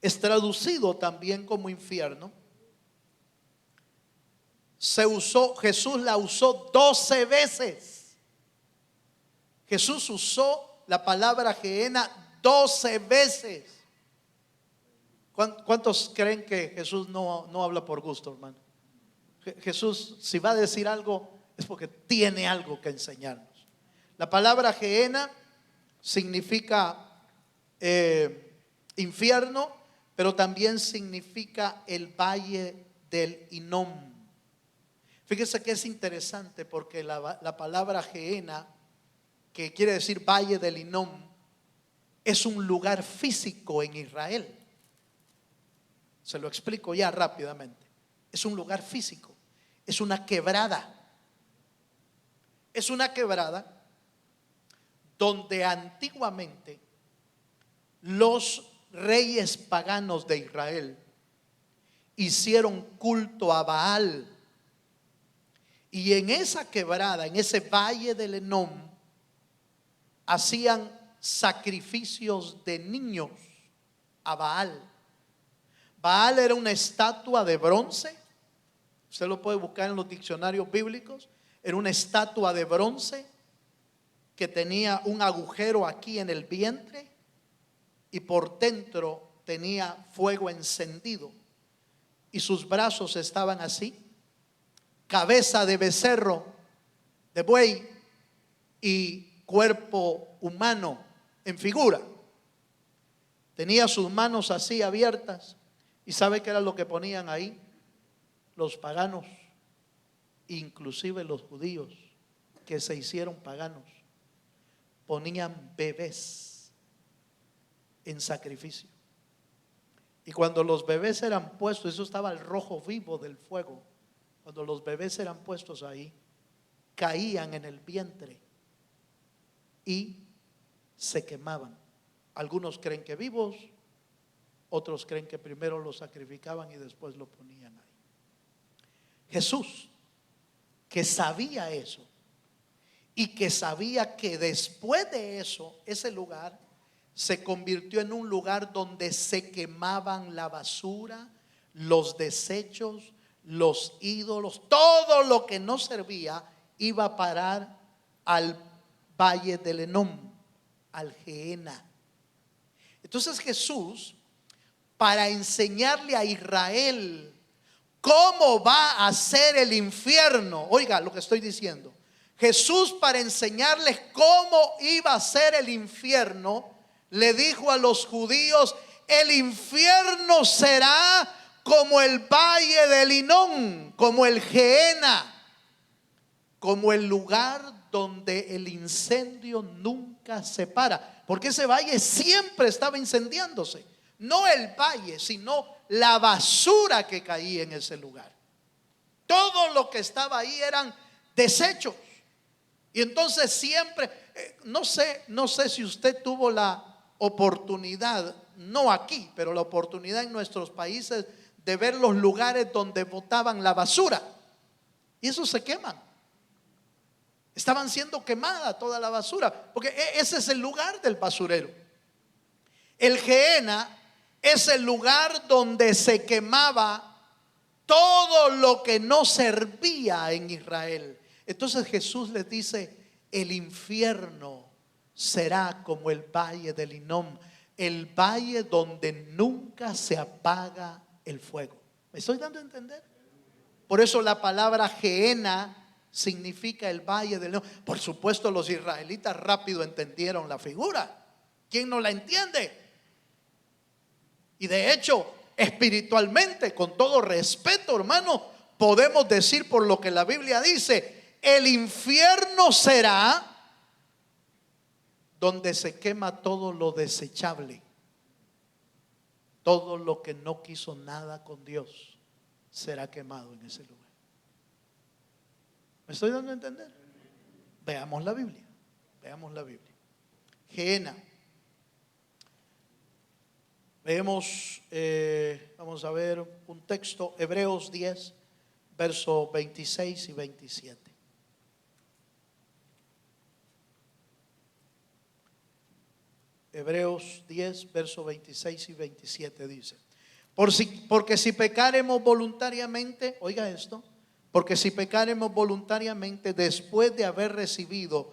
es traducido también como infierno. Jesús la usó 12 veces. Jesús usó la palabra Gehenna 12 veces. ¿Cuántos creen que Jesús no habla por gusto, hermano? Jesús, si va a decir algo, es porque tiene algo que enseñarnos. La palabra Gehenna significa infierno, pero también significa el valle del Hinnom. Fíjese que es interesante porque la palabra Gehenna, que quiere decir valle del Hinnom, es un lugar físico en Israel. Se lo explico ya rápidamente. Es un lugar físico, es una quebrada. Es una quebrada donde antiguamente los reyes paganos de Israel hicieron culto a Baal. Y en esa quebrada, en ese valle del Hinnom, hacían sacrificios de niños a Baal. Baal era una estatua de bronce. Usted lo puede buscar en los diccionarios bíblicos. Era una estatua de bronce que tenía un agujero aquí en el vientre y por dentro tenía fuego encendido. Y sus brazos estaban así, cabeza de becerro, de buey y cuerpo humano en figura. Tenía sus manos así abiertas. ¿Y sabe qué era lo que ponían ahí? Los paganos, inclusive los judíos que se hicieron paganos, ponían bebés en sacrificio. Y cuando los bebés eran puestos, eso estaba al rojo vivo del fuego. Cuando los bebés eran puestos ahí, caían en el vientre y se quemaban. Algunos creen que vivos, otros creen que primero lo sacrificaban y después lo ponían ahí. Jesús, que sabía eso y que sabía que después de eso, ese lugar se convirtió en un lugar donde se quemaban la basura, los desechos, los ídolos, todo lo que no servía iba a parar al valle del Hinnom, al Gehenna. Entonces Jesús, para enseñarle a Israel cómo va a ser el infierno, oiga lo que estoy diciendo, Jesús, para enseñarles cómo iba a ser el infierno, le dijo a los judíos: el infierno será como el valle del Hinnom, como el Gehenna, como el lugar donde el incendio nunca se para, porque ese valle siempre estaba incendiándose. No el valle, sino la basura que caía en ese lugar. Todo lo que estaba ahí eran desechos. Y entonces siempre, no sé si usted tuvo la oportunidad, no aquí, pero la oportunidad en nuestros países de ver los lugares donde botaban la basura. y esos se queman. Estaban siendo quemada toda la basura, porque ese es el lugar del basurero. El Gehenna es el lugar donde se quemaba todo lo que no servía en Israel. Entonces Jesús les dice: el infierno será como el valle del Hinnom, el valle donde nunca se apaga el fuego. ¿Me estoy dando a entender? Por eso la palabra Gehenna significa el valle del Hinnom. Por supuesto, los israelitas rápido entendieron la figura. ¿Quién no la entiende? Y de hecho, espiritualmente, con todo respeto, hermano, podemos decir por lo que la Biblia dice: el infierno será donde se quema todo lo desechable, todo lo que no quiso nada con Dios será quemado en ese lugar. ¿Me estoy dando a entender? Veamos la Biblia. Veamos la Biblia. Gehenna. Vemos, vamos a ver un texto, Hebreos 10, versos 26 y 27. Hebreos 10, versos 26 y 27 dice: porque si pecaremos voluntariamente, oiga esto, porque si pecaremos voluntariamente después de haber recibido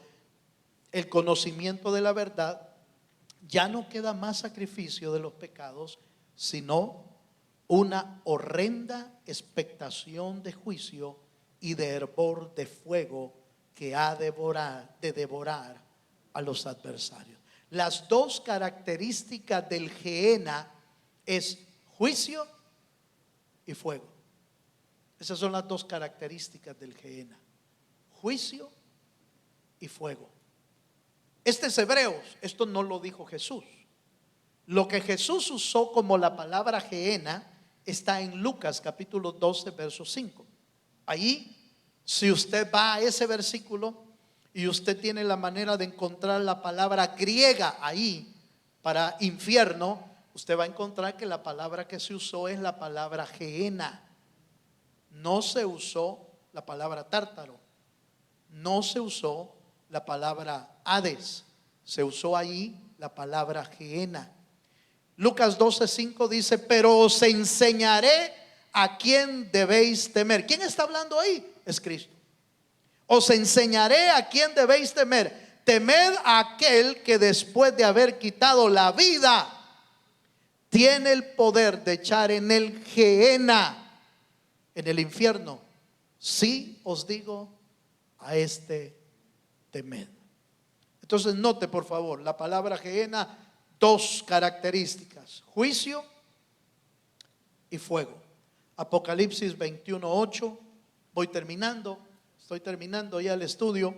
el conocimiento de la verdad, ya no queda más sacrificio de los pecados, sino una horrenda expectación de juicio y de hervor de fuego que ha de devorar a los adversarios. Las dos características del Gehenna es juicio y fuego. Esas son las dos características del Gehenna: juicio y fuego. Este es Hebreos, esto no lo dijo Jesús. Lo que Jesús usó como la palabra Gehenna está en Lucas capítulo 12, verso 5. Ahí, si usted va a ese versículo y usted tiene la manera de encontrar la palabra griega ahí para infierno, usted va a encontrar que la palabra que se usó es la palabra Gehenna. No se usó la palabra tártaro, no se usó la palabra Hades, se usó ahí la palabra Gehenna. Lucas 12:5 dice: pero os enseñaré a quién debéis temer. ¿Quién está hablando ahí? Es Cristo. Os enseñaré a quién debéis temer. Temed a aquel que después de haber quitado la vida tiene el poder de echar en el Gehenna, en el infierno. Sí os digo, a este temed. Entonces note por favor la palabra Gehenna, dos características: juicio y fuego. Apocalipsis 21:8. Voy terminando, estoy terminando ya el estudio.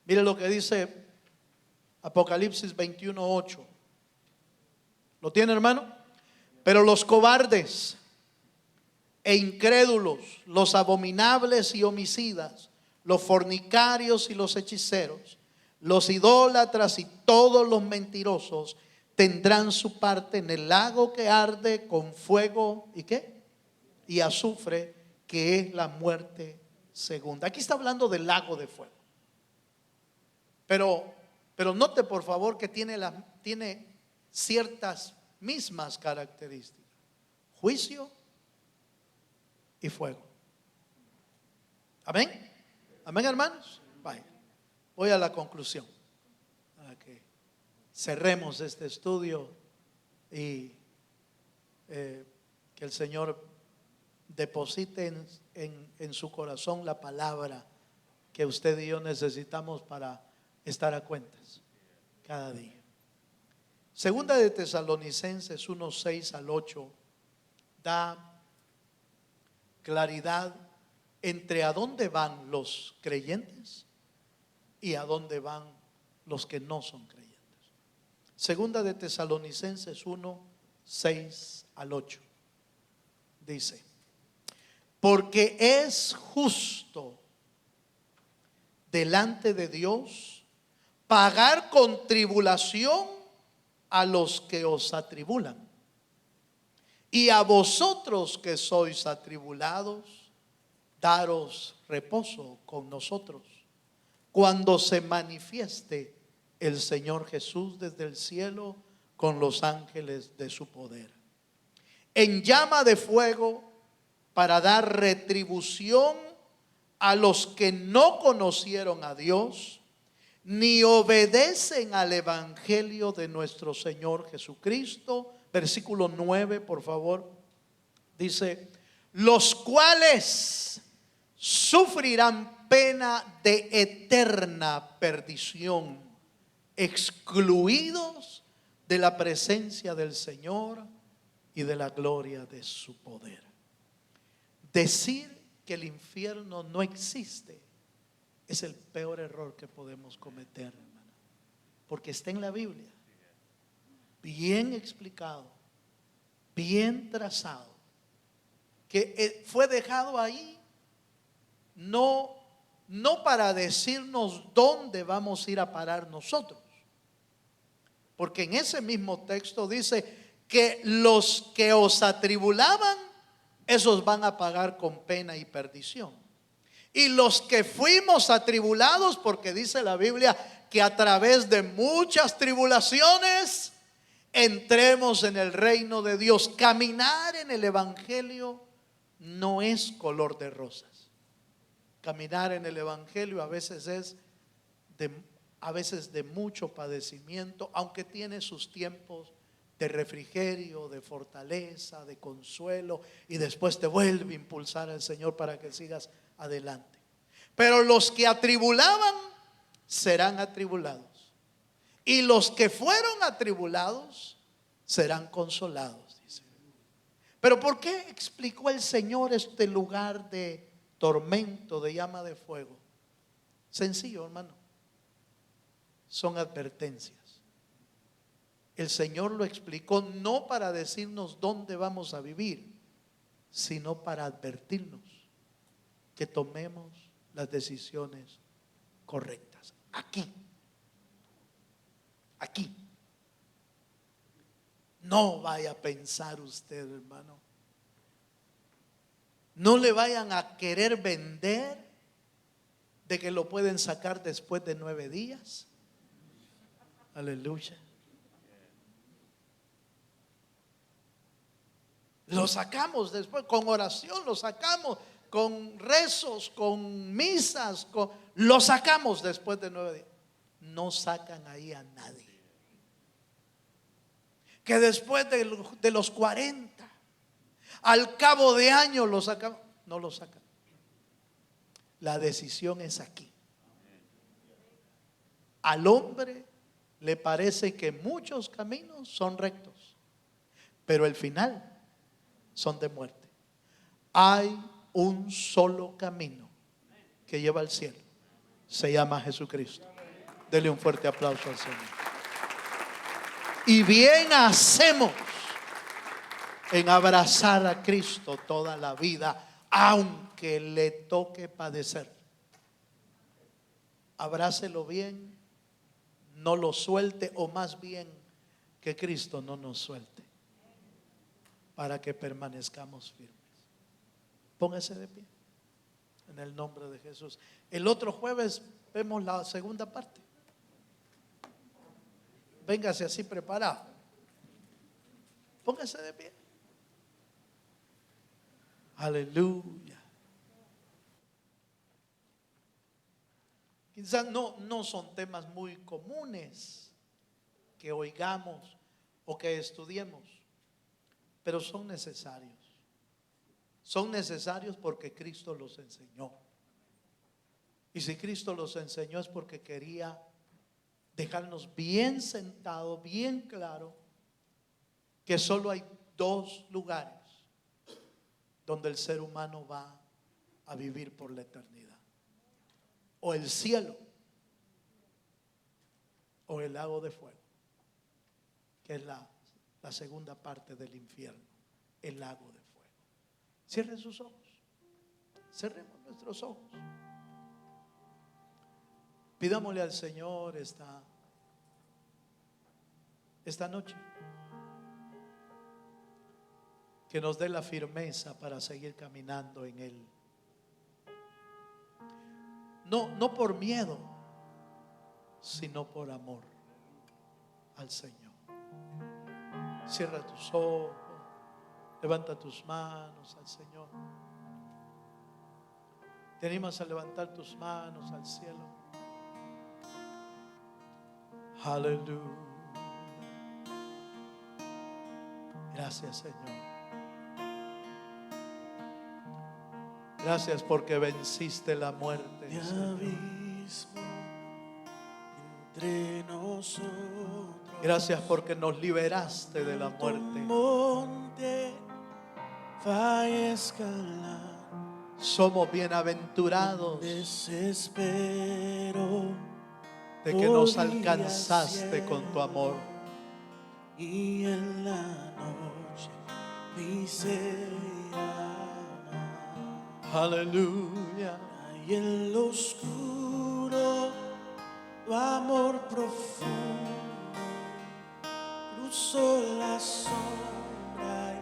Mire lo que dice Apocalipsis 21:8. ¿Lo tiene, hermano? Pero los cobardes e incrédulos, los abominables y homicidas, los fornicarios y los hechiceros, los idólatras y todos los mentirosos tendrán su parte en el lago que arde con fuego y ¿qué? Y azufre, que es la muerte segunda. Aquí está hablando del lago de fuego. Pero note por favor que tiene ciertas mismas características: juicio y fuego. Amén. Amén, hermanos. Vaya, voy a la conclusión, para que cerremos este estudio y que el Señor deposite en su corazón la palabra que usted y yo necesitamos para estar a cuentas cada día. Segunda de Tesalonicenses 1:6 al 8 da claridad entre a dónde van los creyentes y a dónde van los que no son creyentes. Segunda de Tesalonicenses 1:6 al 8 dice: porque es justo delante de Dios pagar con tribulación a los que os atribulan, y a vosotros que sois atribulados, daros reposo con nosotros cuando se manifieste el Señor Jesús desde el cielo con los ángeles de su poder, en llama de fuego, para dar retribución a los que no conocieron a Dios ni obedecen al evangelio de nuestro Señor Jesucristo. Versículo 9, por favor. Dice: los cuales sufrirán pena de eterna perdición, excluidos de la presencia del Señor y de la gloria de su poder. Decir que el infierno no existe es el peor error que podemos cometer, hermano, porque está en la Biblia, bien explicado, bien trazado, que fue dejado ahí no para decirnos dónde vamos a ir a parar nosotros, porque en ese mismo texto dice que los que os atribulaban, esos van a pagar con pena y perdición. Y los que fuimos atribulados, porque dice la Biblia que a través de muchas tribulaciones entremos en el reino de Dios. Caminar en el evangelio no es color de rosas. Caminar en el evangelio a veces es de mucho padecimiento, aunque tiene sus tiempos de refrigerio, de fortaleza, de consuelo, y después te vuelve a impulsar el Señor para que sigas adelante. Pero los que atribulaban serán atribulados, y los que fueron atribulados serán consolados, dice. Pero ¿por qué explicó el Señor este lugar de tormento, de llama de fuego? Sencillo, hermano. Son advertencias. El Señor lo explicó no para decirnos dónde vamos a vivir, sino para advertirnos que tomemos las decisiones correctas. Aquí. No vaya a pensar usted, hermano. No le vayan a querer vender de que lo pueden sacar después de 9 días. Aleluya. Lo sacamos después, con oración lo sacamos, con rezos, con misas, lo sacamos después de 9 días. No sacan ahí a nadie. Que después de los 40, al cabo de años lo sacamos. No lo sacan. La decisión es aquí. Al hombre le parece que muchos caminos son rectos, pero el final son de muerte. Hay un solo camino que lleva al cielo. Se llama Jesucristo. Dele un fuerte aplauso al Señor. Y bien hacemos en abrazar a Cristo toda la vida, aunque le toque padecer. Abrácelo bien, no lo suelte, o más bien que Cristo no nos suelte, para que permanezcamos firmes. Póngase de pie en el nombre de Jesús. El otro jueves vemos la segunda parte. Véngase así preparado. Póngase de pie. Aleluya. Quizás no son temas muy comunes que oigamos o que estudiemos, pero son necesarios. Son necesarios porque Cristo los enseñó. Y si Cristo los enseñó es porque quería dejarnos bien sentado, bien claro, que solo hay 2 lugares donde el ser humano va a vivir por la eternidad: o el cielo o el lago de fuego, que es la segunda parte del infierno, el lago de fuego. Cierren sus ojos, cerremos nuestros ojos. Pidámosle al Señor esta noche que nos dé la firmeza para seguir caminando en Él, no por miedo, sino por amor al Señor. Cierra tus ojos, levanta tus manos al Señor. ¿Te animas a levantar tus manos al cielo? Aleluya. Gracias, Señor. Gracias porque venciste la muerte, de Señor. abismo entre nosotros. Gracias porque nos liberaste de la Alto muerte. monte va a escalar. Somos bienaventurados Desespero de que nos podía alcanzaste ser. con tu amor. Y en la noche dice Aleluya. y en lo oscuro tu amor profundo cruzó la sombra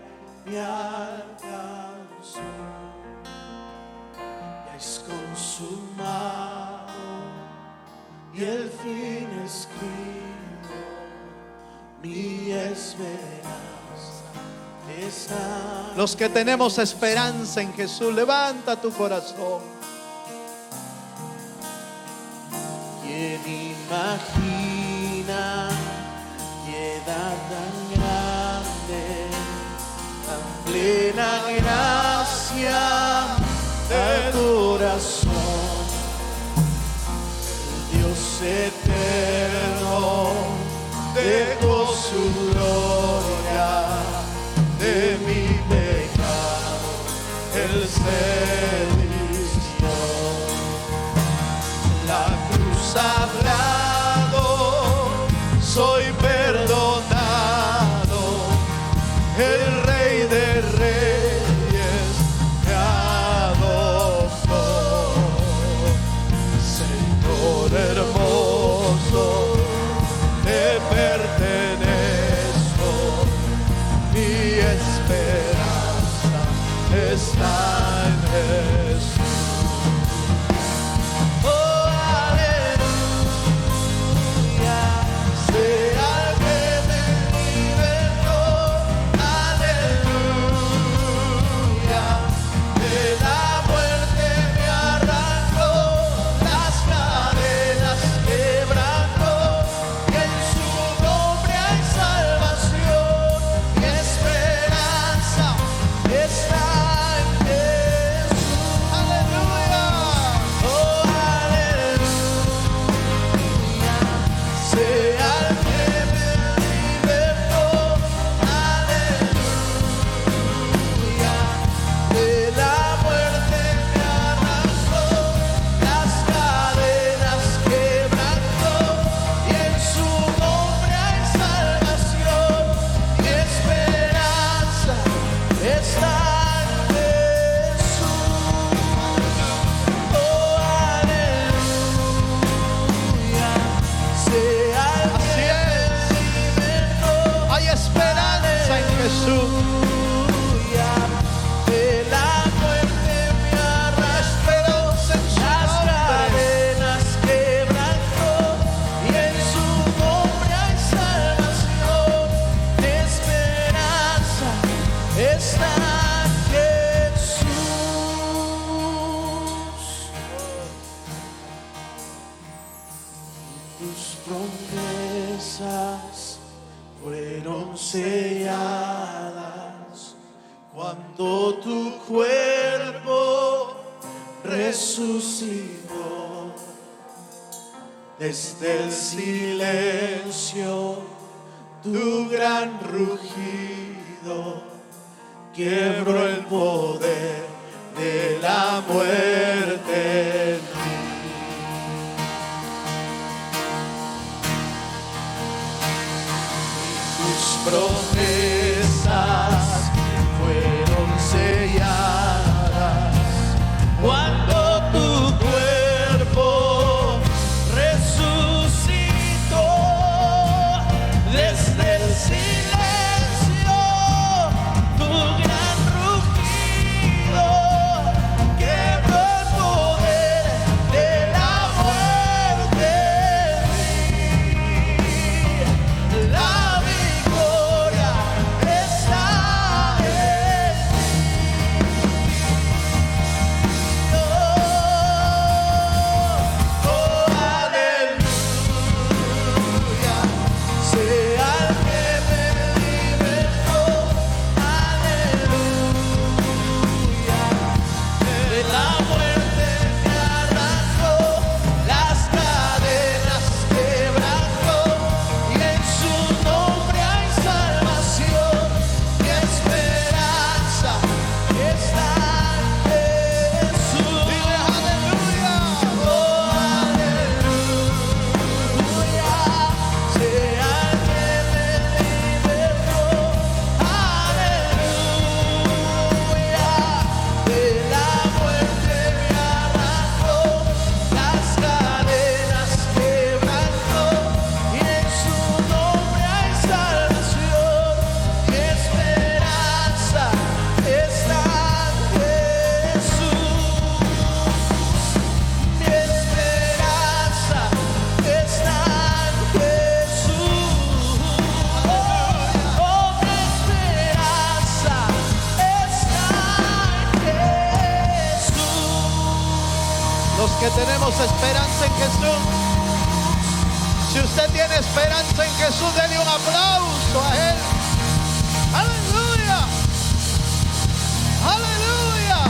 y me alcanzó. Ya es consumado y el fin escrito, mi esperanza está. Los que tenemos esperanza en Jesús, levanta tu corazón. ¿Quién imagina piedad tan grande, tan plena gracia de corazón? El Dios eterno dejó su gloria de mi pecado, Él se vistió. La cruz ha hablado, soy perdonado, el Rey de Reyes me adoptó. Señor hermoso, te pertenezco, mi esperanza está en Jesús. Tus promesas fueron selladas cuando tu cuerpo resucitó. Desde el silencio, tu gran rugido quebró el poder de la muerte en mí. Tus promesas fueron selladas cuando tu cuerpo resucitó. Desde el silencio, tu gran rugido quebró que tenemos esperanza en Jesús. Si usted tiene esperanza en Jesús, dele un aplauso a Él. Aleluya. Aleluya.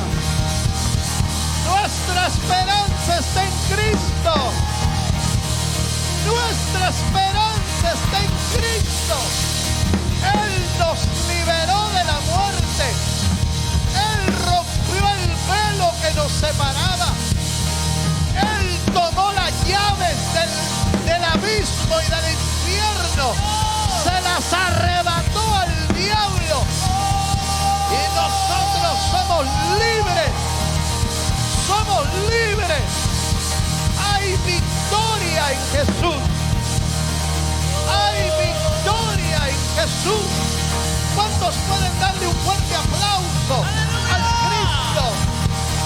Nuestra esperanza está en Cristo. Nuestra esperanza está en Cristo. Él nos liberó de la muerte. Él rompió el velo que nos separaba. Él tomó las llaves del abismo y del infierno. Se las arrebató al diablo. Y nosotros somos libres. Somos libres. Hay victoria en Jesús. Hay victoria en Jesús. ¿Cuántos pueden darle un fuerte aplauso al Cristo?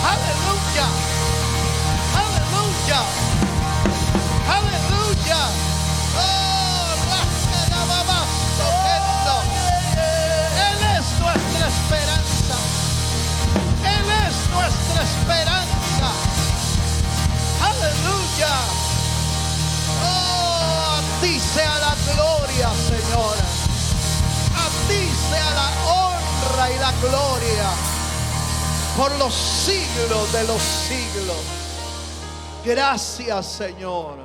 Aleluya. Aleluya. Aleluya. Oh, Él es nuestra esperanza. Él es nuestra esperanza. Aleluya. Oh, a ti sea la gloria, Señor. A ti sea la honra y la gloria por los siglos de los siglos. Gracias, Señor.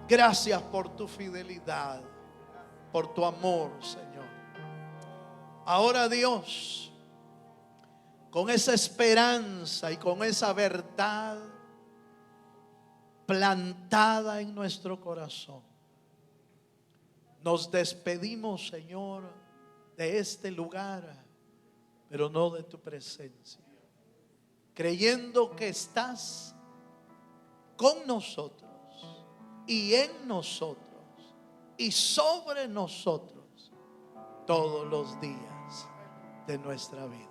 Gracias por tu fidelidad, por tu amor, Señor. Ahora, Dios, con esa esperanza y con esa verdad plantada en nuestro corazón, nos despedimos, Señor, de este lugar, pero no de tu presencia, creyendo que estás con nosotros y en nosotros y sobre nosotros todos los días de nuestra vida.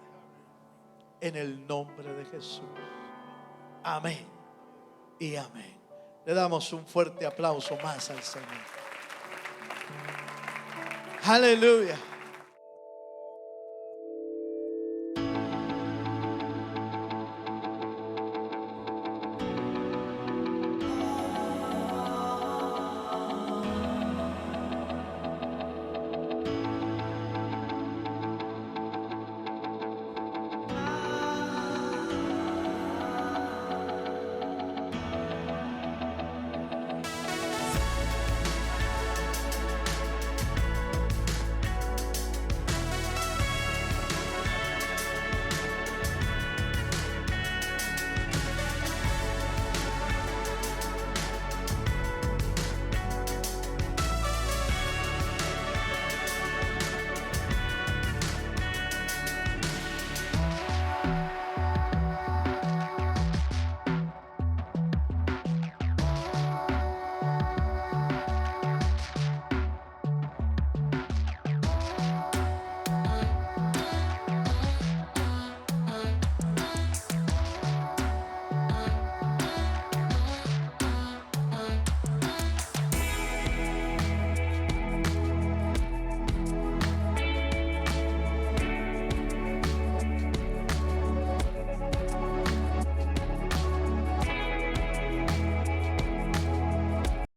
En el nombre de Jesús. Amén y amén. Le damos un fuerte aplauso más al Señor. Aleluya.